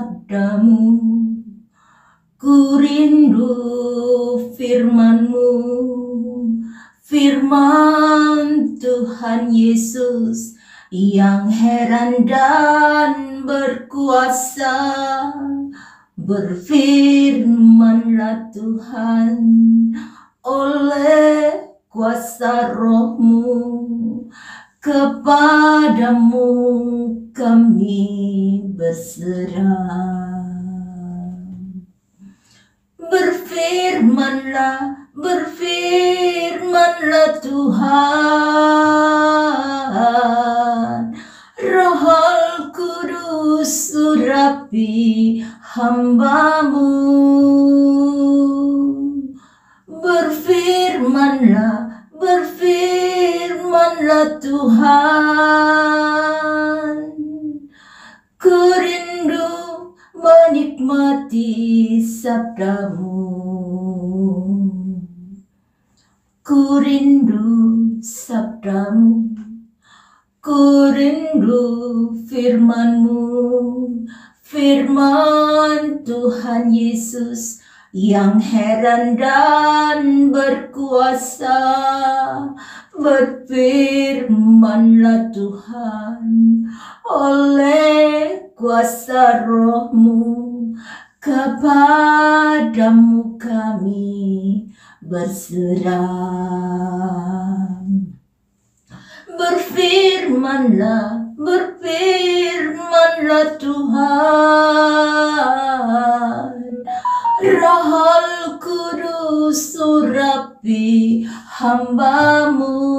sabdamu, ku rindu firman-Mu, firman Tuhan Yesus yang heran dan berkuasa. Berfirmanlah Tuhan oleh kuasa Roh-Mu, kepadamu kami berserah. Berfirmanlah Tuhan, Roh Kudus urapi hamba-Mu. Berfirmanlah Tuhan, ku rindu menikmati sabdamu, ku rindu sabdamu, ku rindu firman-Mu, firman Tuhan Yesus yang heran dan berkuasa. Berfirmanlah Tuhan oleh kuasa Roh-Mu, kepadamu kami berserah. Berfirmanlah Tuhan, Roh Kudus urapi hamba-Mu.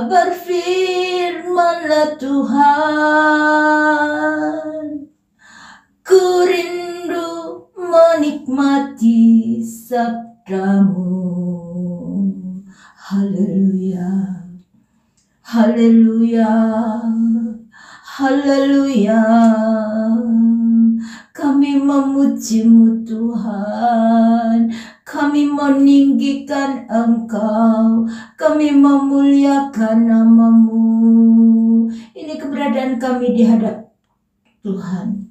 Berfirmanlah Tuhan, ku rindu menikmati sabdamu. Haleluya, haleluya, haleluya. Kami memuji-Mu Tuhan, kami meninggikan Engkau, kami memuliakan nama-Mu. Ini keberadaan kami di hadap Tuhan.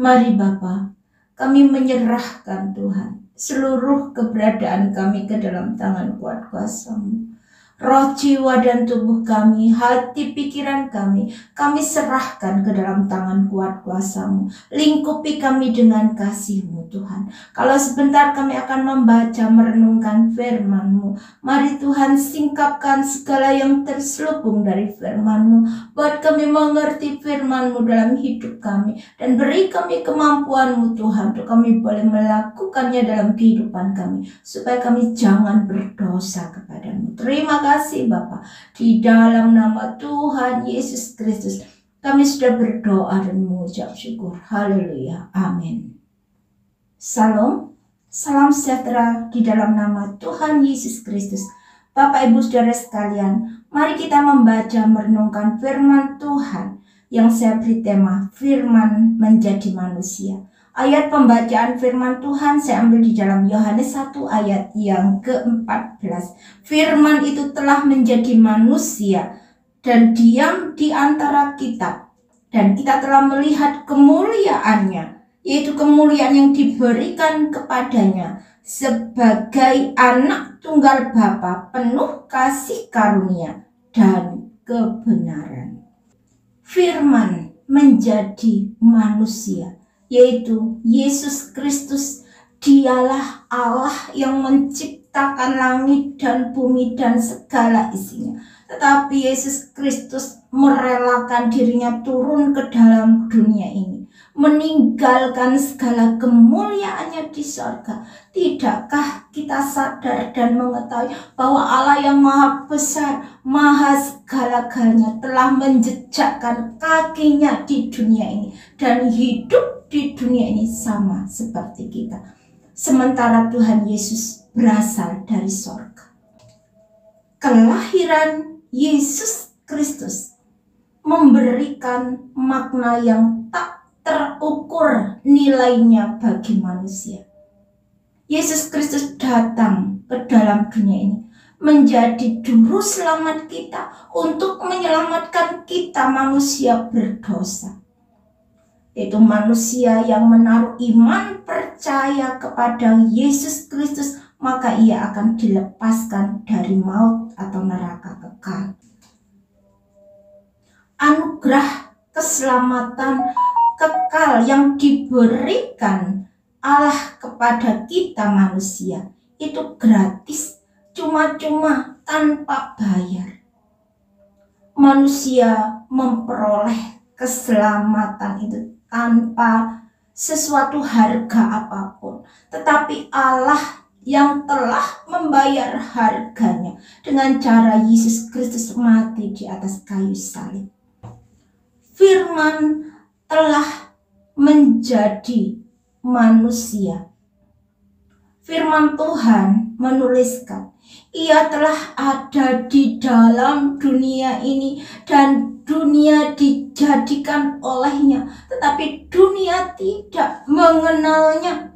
Mari Bapa, kami menyerahkan Tuhan seluruh keberadaan kami ke dalam tangan kuat kuasa-Mu. Roh, jiwa, dan tubuh kami, hati, pikiran kami serahkan ke dalam tangan kuat kuasa-Mu. Lingkupi kami dengan kasih-Mu Tuhan. Kalau sebentar kami akan membaca, merenungkan firman-Mu, mari Tuhan singkapkan segala yang terselubung dari firman-Mu, buat kami mengerti firman-Mu dalam hidup kami, dan beri kami kemampuan-Mu Tuhan, untuk kami boleh melakukannya dalam kehidupan kami, supaya kami jangan berdosa kepada-Mu. Terima kasih Bapa, di dalam nama Tuhan Yesus Kristus kami sudah berdoa dan mengucap syukur. Haleluya, amin. Salam, salam sejahtera di dalam nama Tuhan Yesus Kristus. Bapak Ibu Saudara sekalian, mari kita membaca merenungkan firman Tuhan yang saya beri tema firman menjadi manusia. Ayat pembacaan firman Tuhan saya ambil di dalam Yohanes 1 ayat yang ke-14. Firman itu telah menjadi manusia dan diam di antara kita, dan kita telah melihat kemuliaannya, yaitu kemuliaan yang diberikan kepadanya sebagai anak tunggal Bapa, penuh kasih karunia dan kebenaran. Firman menjadi manusia, yaitu Yesus Kristus. Dialah Allah yang menciptakan langit dan bumi dan segala isinya. Tetapi Yesus Kristus merelakan dirinya turun ke dalam dunia ini, meninggalkan segala kemuliaannya di sorga. Tidakkah kita sadar dan mengetahui bahwa Allah yang maha besar, maha segala-galanya telah menjejakkan kakinya di dunia ini dan hidup di dunia ini sama seperti kita. Sementara Tuhan Yesus berasal dari sorga. Kelahiran Yesus Kristus memberikan makna yang tak terukur nilainya bagi manusia. Yesus Kristus datang ke dalam dunia ini menjadi juru selamat kita untuk menyelamatkan kita manusia berdosa. Itu manusia yang menaruh iman percaya kepada Yesus Kristus, maka ia akan dilepaskan dari maut atau neraka kekal. Anugerah keselamatan kekal yang diberikan Allah kepada kita manusia itu gratis, cuma-cuma, tanpa bayar. Manusia memperoleh keselamatan itu tanpa sesuatu harga apapun, tetapi Allah yang telah membayar harganya dengan cara Yesus Kristus mati di atas kayu salib. Firman telah menjadi manusia. Firman Tuhan menuliskan, ia telah ada di dalam dunia ini dan dunia dijadikan olehnya, tetapi dunia tidak mengenalnya.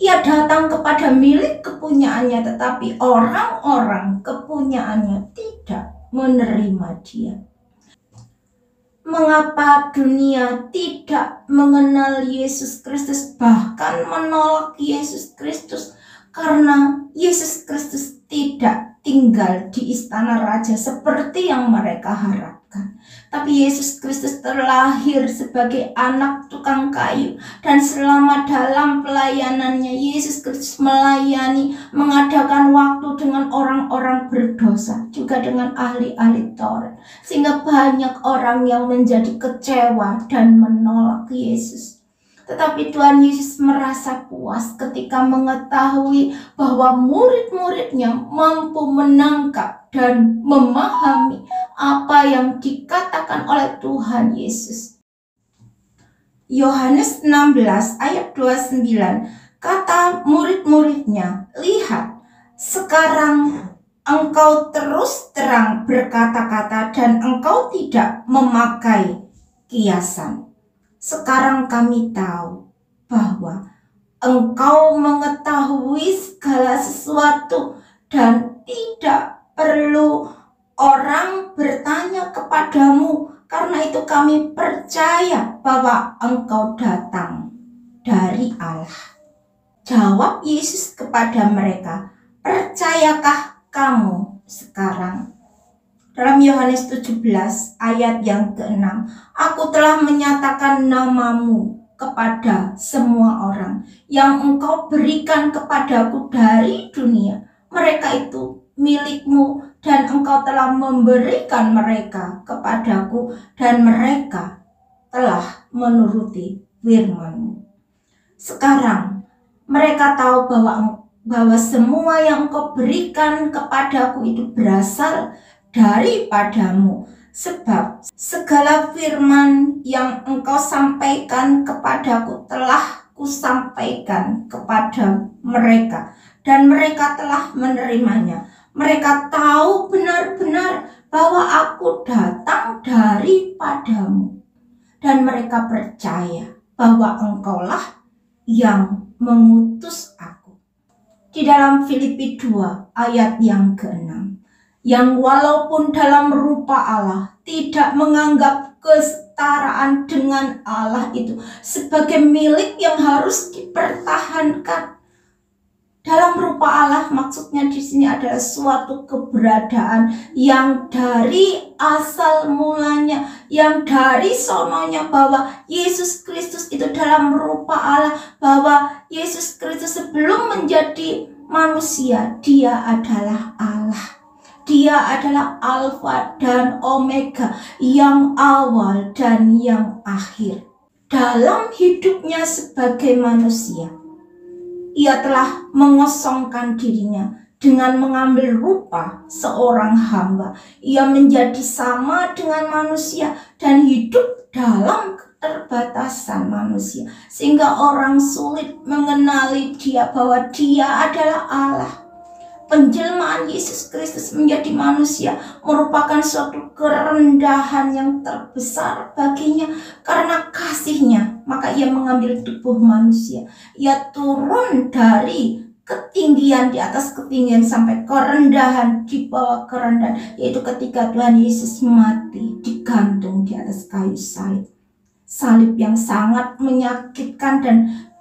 Ia datang kepada milik kepunyaannya, tetapi orang-orang kepunyaannya tidak menerima dia. Mengapa dunia tidak mengenal Yesus Kristus, bahkan menolak Yesus Kristus? Karena Yesus Kristus tidak tinggal di istana raja seperti yang mereka harapkan. Tapi Yesus Kristus terlahir sebagai anak tukang kayu, dan selama dalam pelayanannya Yesus Kristus melayani, mengadakan waktu dengan orang-orang berdosa, juga dengan ahli-ahli Taurat, sehingga banyak orang yang menjadi kecewa dan menolak Yesus. Tetapi Tuhan Yesus merasa puas ketika mengetahui bahwa murid-muridnya mampu menangkap dan memahami apa yang dikatakan oleh Tuhan Yesus. Yohanes 16 ayat 29, kata murid-muridnya, lihat, sekarang engkau terus terang berkata-kata dan engkau tidak memakai kiasan. Sekarang kami tahu bahwa engkau mengetahui segala sesuatu dan tidak perlu orang bertanya kepadamu. Karena itu kami percaya bahwa engkau datang dari Allah. Jawab Yesus kepada mereka, percayakah kamu sekarang? Dalam Yohanes 17 ayat yang ke-6, aku telah menyatakan namamu kepada semua orang yang engkau berikan kepadaku dari dunia. Mereka itu milikmu dan engkau telah memberikan mereka kepadaku dan mereka telah menuruti firman-Mu. Sekarang mereka tahu bahwa semua yang engkau berikan kepadaku itu berasal daripadamu, sebab segala firman yang engkau sampaikan kepadaku telah kusampaikan kepada mereka, dan mereka telah menerimanya. Mereka tahu benar-benar bahwa aku datang daripadamu, dan mereka percaya bahwa engkaulah yang mengutus aku. Di dalam Filipi 2 ayat yang ke-6, yang walaupun dalam rupa Allah tidak menganggap kesetaraan dengan Allah itu sebagai milik yang harus dipertahankan. Dalam rupa Allah maksudnya di sini adalah suatu keberadaan yang dari asal mulanya, yang dari sononya, bahwa Yesus Kristus itu dalam rupa Allah, bahwa Yesus Kristus sebelum menjadi manusia, dia adalah Allah. Dia adalah Alfa dan Omega, yang awal dan yang akhir. Dalam hidupnya sebagai manusia, ia telah mengosongkan dirinya dengan mengambil rupa seorang hamba. Ia menjadi sama dengan manusia dan hidup dalam keterbatasan manusia, sehingga orang sulit mengenali dia bahwa dia adalah Allah. Penjelmaan Yesus Kristus menjadi manusia merupakan suatu kerendahan yang terbesar baginya. Karena kasihnya, maka ia mengambil tubuh manusia. Ia turun dari ketinggian di atas ketinggian sampai kerendahan di bawah kerendahan, yaitu ketika Tuhan Yesus mati digantung di atas kayu salib. Salib yang sangat menyakitkan dan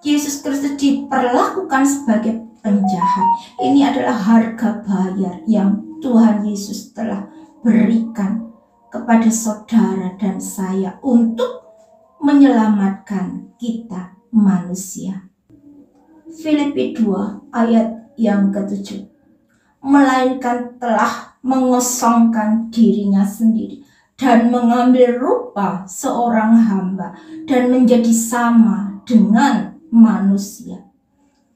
Yesus Kristus diperlakukan sebagai penjahat. Ini adalah harga bayar yang Tuhan Yesus telah berikan kepada saudara dan saya untuk menyelamatkan kita manusia. Filipi 2 ayat yang ke-7. Melainkan telah mengosongkan dirinya sendiri dan mengambil rupa seorang hamba dan menjadi sama dengan manusia.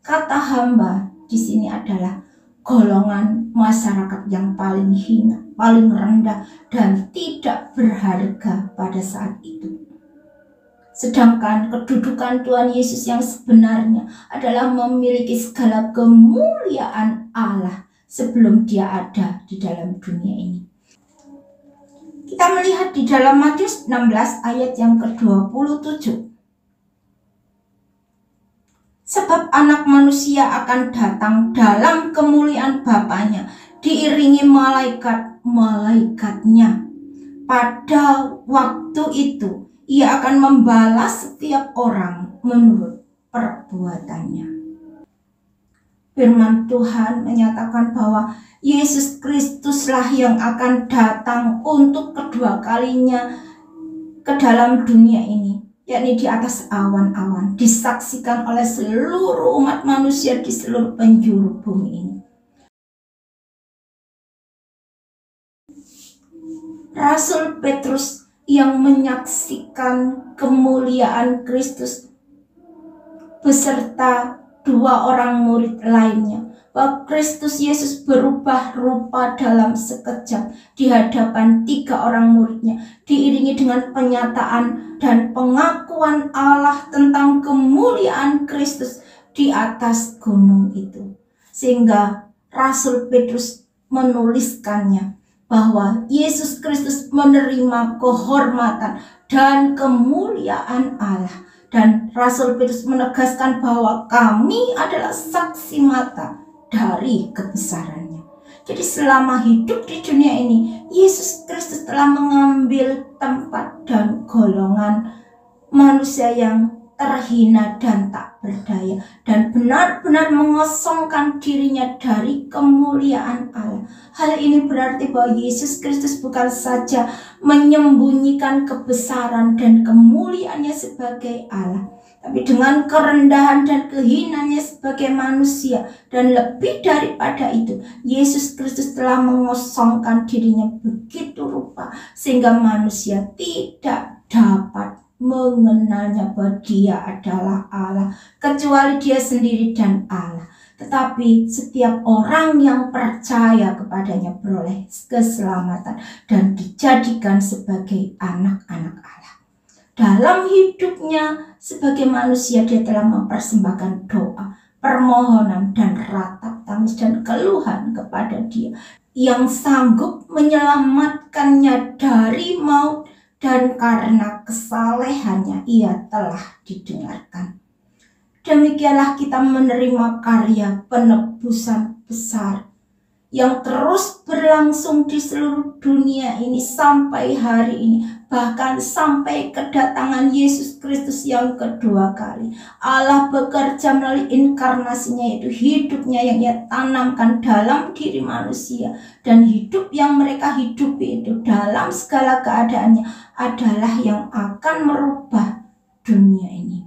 Kata hamba di sini adalah golongan masyarakat yang paling hina, paling rendah dan tidak berharga pada saat itu. Sedangkan kedudukan Tuhan Yesus yang sebenarnya adalah memiliki segala kemuliaan Allah sebelum dia ada di dalam dunia ini. Kita melihat di dalam Matius 16 ayat yang ke-27. Sebab anak manusia akan datang dalam kemuliaan Bapanya, diiringi malaikat-malaikatnya. Pada waktu itu, ia akan membalas setiap orang menurut perbuatannya. Firman Tuhan menyatakan bahwa Yesus Kristuslah yang akan datang untuk kedua kalinya ke dalam dunia ini, yakni di atas awan-awan, disaksikan oleh seluruh umat manusia di seluruh penjuru bumi ini. Rasul Petrus yang menyaksikan kemuliaan Kristus beserta dua orang murid lainnya, bahwa Kristus Yesus berubah rupa dalam sekejap di hadapan tiga orang muridnya, diiringi dengan penyataan dan pengakuan Allah tentang kemuliaan Kristus di atas gunung itu. Sehingga Rasul Petrus menuliskannya bahwa Yesus Kristus menerima kehormatan dan kemuliaan Allah. Dan Rasul Petrus menegaskan bahwa kami adalah saksi mata dari kebesarannya. Jadi selama hidup di dunia ini, Yesus Kristus telah mengambil tempat dan golongan manusia yang terhina dan tak berdaya, dan benar-benar mengosongkan dirinya dari kemuliaan Allah. Hal ini berarti bahwa Yesus Kristus bukan saja menyembunyikan kebesaran dan kemuliaannya sebagai Allah, tapi dengan kerendahan dan kehinanya sebagai manusia, dan lebih daripada itu, Yesus Kristus telah mengosongkan dirinya begitu rupa sehingga manusia tidak dapat mengenalnya bahwa dia adalah Allah, kecuali dia sendiri dan Allah. Tetapi setiap orang yang percaya kepadanya beroleh keselamatan dan dijadikan sebagai anak-anak Allah. Dalam hidupnya sebagai manusia, dia telah mempersembahkan doa, permohonan, dan ratap tangis dan keluhan kepada Dia yang sanggup menyelamatkannya dari maut, dan karena kesalehannya ia telah didengarkan. Demikianlah kita menerima karya penebusan besar yang terus berlangsung di seluruh dunia ini sampai hari ini, bahkan sampai kedatangan Yesus Kristus yang kedua kali. Allah bekerja melalui inkarnasinya, yaitu hidupnya yang ia tanamkan dalam diri manusia, dan hidup yang mereka hidupi itu dalam segala keadaannya adalah yang akan merubah dunia ini.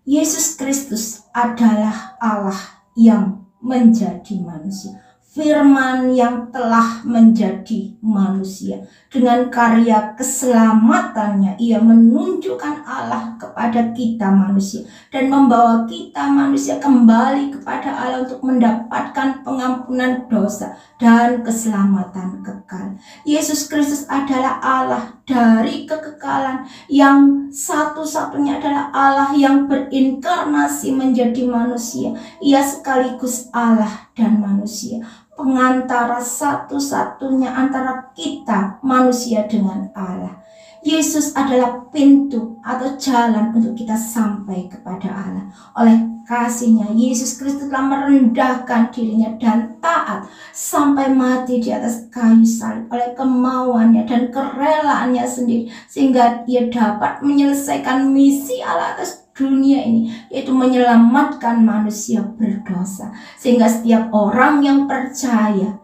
Yesus Kristus adalah Allah yang menjadi manusia, Firman yang telah menjadi manusia. Dengan karya keselamatannya, ia menunjukkan Allah kepada kita manusia dan membawa kita manusia kembali kepada Allah untuk mendapatkan pengampunan dosa dan keselamatan kekal. Yesus Kristus adalah Allah dari kekekalan, yang satu-satunya adalah Allah yang berinkarnasi menjadi manusia. Ia sekaligus Allah dan manusia, pengantara satu-satunya antara kita manusia dengan Allah. Yesus adalah pintu atau jalan untuk kita sampai kepada Allah. Oleh kasih-Nya, Yesus Kristus telah merendahkan dirinya dan taat sampai mati di atas kayu salib oleh kemauannya dan kerelaannya sendiri, sehingga Ia dapat menyelesaikan misi Allah atas dunia ini, yaitu menyelamatkan manusia berdosa. Sehingga setiap orang yang percaya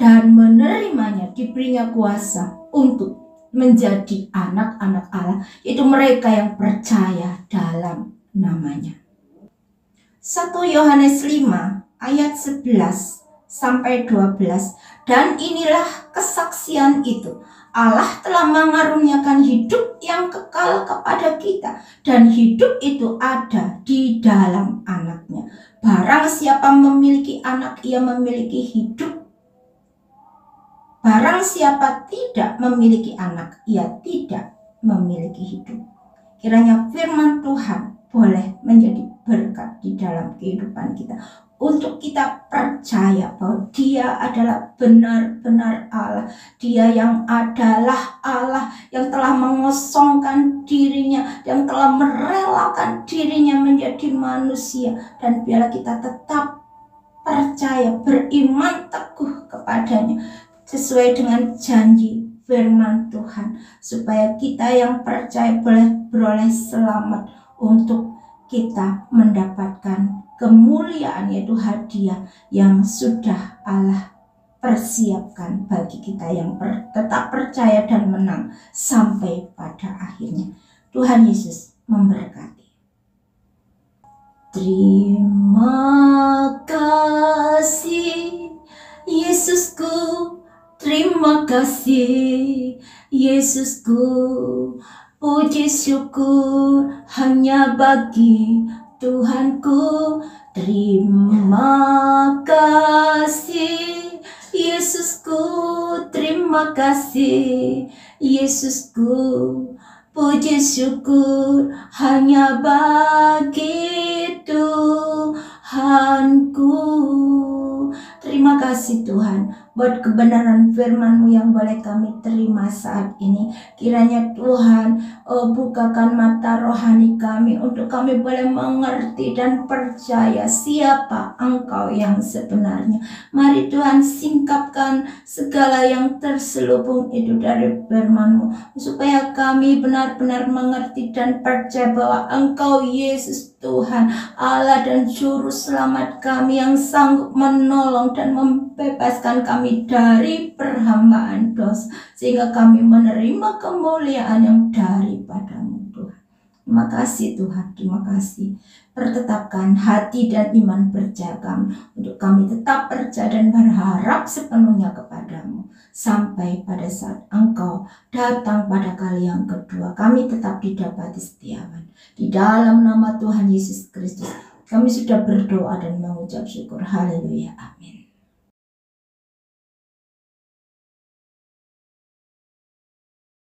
dan menerimanya diberinya kuasa untuk menjadi anak-anak Allah, yaitu mereka yang percaya dalam namanya. 1 Yohanes 5 ayat 11 sampai 12. Dan inilah kesaksian itu, Allah telah mengaruniakan hidup yang kekal kepada kita, dan hidup itu ada di dalam Anaknya. Barang siapa memiliki anak, ia memiliki hidup. Barang siapa tidak memiliki anak, ia tidak memiliki hidup. Kiranya firman Tuhan boleh menjadi berkat di dalam kehidupan kita, untuk kita percaya bahwa Dia adalah benar-benar Allah. Dia yang adalah Allah yang telah mengosongkan dirinya, yang telah merelakan dirinya menjadi manusia. Dan biarlah kita tetap percaya, beriman teguh kepadanya, sesuai dengan janji firman Tuhan, supaya kita yang percaya boleh beroleh selamat, untuk kita mendapatkan kemuliaan, yaitu hadiah yang sudah Allah persiapkan bagi kita yang tetap percaya dan menang sampai pada akhirnya. Tuhan Yesus memberkati. Terima kasih Yesusku, terima kasih Yesusku, puji syukur hanya bagi Tuhanku. Terima kasih Yesusku, terima kasih Yesusku, puji syukur hanya bagi Tuhanku. Terima kasih Tuhan buat kebenaran firman-Mu yang boleh kami terima saat ini. Kiranya Tuhan bukakan mata rohani kami, untuk kami boleh mengerti dan percaya siapa Engkau yang sebenarnya. Mari Tuhan singkapkan segala yang terselubung itu dari firman-Mu, supaya kami benar-benar mengerti dan percaya bahwa Engkau Yesus Tuhan Allah dan Juru Selamat kami, yang sanggup menolong dan membebaskan kami dari perhambaan dosa, sehingga kami menerima kemuliaan yang daripada-Mu Tuhan. Terima kasih Tuhan, terima kasih. Pertetapkan hati dan iman percaya kami, untuk kami tetap percaya dan berharap sepenuhnya kepada-Mu, sampai pada saat Engkau datang pada kali yang kedua, kami tetap didapati setiawan. Di dalam nama Tuhan Yesus Kristus kami sudah berdoa dan mengucap syukur. Haleluya. Amin.